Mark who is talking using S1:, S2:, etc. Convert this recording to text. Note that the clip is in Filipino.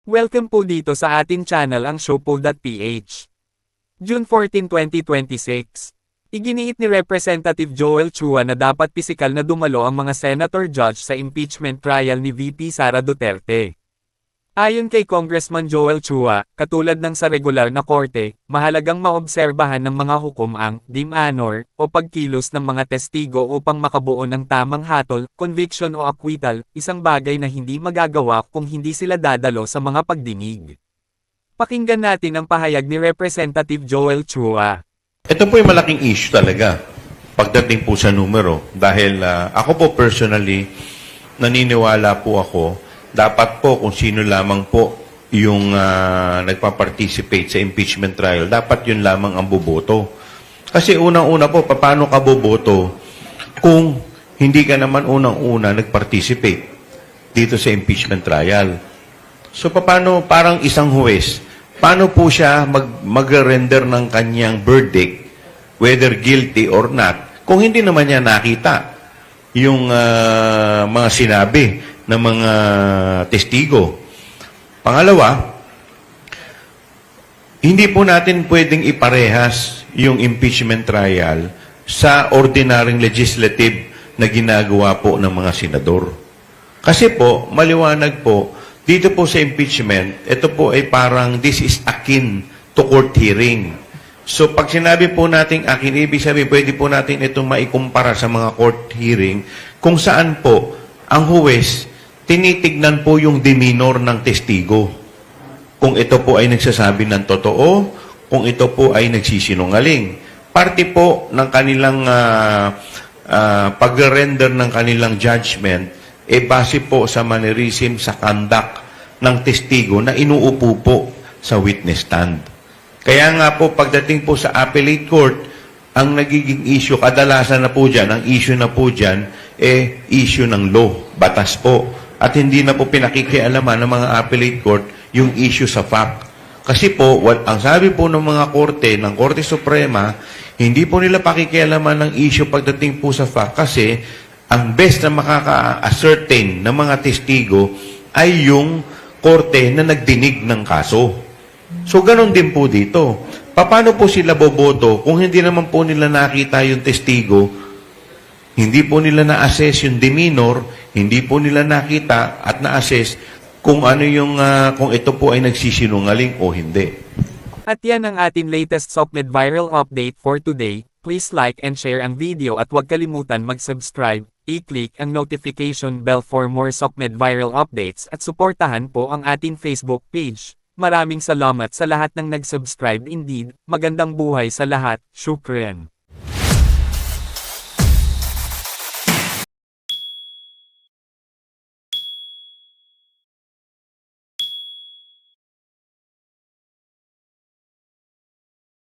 S1: Welcome po dito sa ating channel ang Showpo.ph. June 14, 2026. Iginiit ni Representative Joel Chua na dapat pisikal na dumalo ang mga senator judge sa impeachment trial ni VP Sara Duterte. Ayon kay Congressman Joel Chua, katulad ng sa regular na korte, mahalagang maobserbahan ng mga hukom ang dim honor o pagkilos ng mga testigo upang makabuo ng tamang hatol, conviction o acquittal, isang bagay na hindi magagawa kung hindi sila dadalo sa mga pagdinig. Pakinggan natin ang pahayag ni Representative Joel Chua.
S2: Ito po yung malaking issue talaga pagdating po sa numero. Dahil ako po personally, naniniwala po ako, dapat po kung sino lamang po yung nagpa-participate sa impeachment trial, dapat yun lamang ang boboto. Kasi unang-una po, paano ka boboto kung hindi ka naman unang-una nag-participate dito sa impeachment trial? So paano, parang isang huwes, paano po siya mag-render ng kanyang verdict, whether guilty or not, kung hindi naman niya nakita yung mga sinabi ng mga testigo. Pangalawa, hindi po natin pwedeng iparehas yung impeachment trial sa ordinaryong legislative na ginagawa po ng mga senador. Kasi po, maliwanag po, dito po sa impeachment, ito po ay parang this is akin to court hearing. So pag sinabi po natin akin, ibig sabihin, pwede po natin itong maikumpara sa mga court hearing kung saan po ang huwes tinitignan po yung demeanor ng testigo. Kung ito po ay nagsasabi ng totoo, kung ito po ay nagsisinungaling. Parte po ng kanilang pag-render ng kanilang judgment base po sa mannerism, sa conduct ng testigo na inuupo po sa witness stand. Kaya nga po, pagdating po sa appellate court, ang nagiging issue, kadalasan na po dyan, ang issue na po dyan, issue ng law, batas po. At hindi na po pinakikialaman ng mga appellate court yung issue sa fact. Kasi po, ang sabi po ng mga korte, ng Korte Suprema, hindi po nila pakikialaman ng issue pagdating po sa fact kasi ang best na makaka-ascertain ng mga testigo ay yung korte na nagdinig ng kaso. So, ganun din po dito. Paano po sila boboto kung hindi naman po nila nakita yung testigo, hindi po nila na-assess yung demeanor, hindi po nila nakita at na-assess kung ano yung kung ito po ay nagsisinungaling o hindi.
S1: At yan ang ating latest SOCMED viral update for today. Please like and share ang video at huwag kalimutan mag-subscribe, i-click ang notification bell for more SOCMED viral updates at suportahan po ang ating Facebook page. Maraming salamat sa lahat ng nag-subscribe indeed, magandang buhay sa lahat, syukran.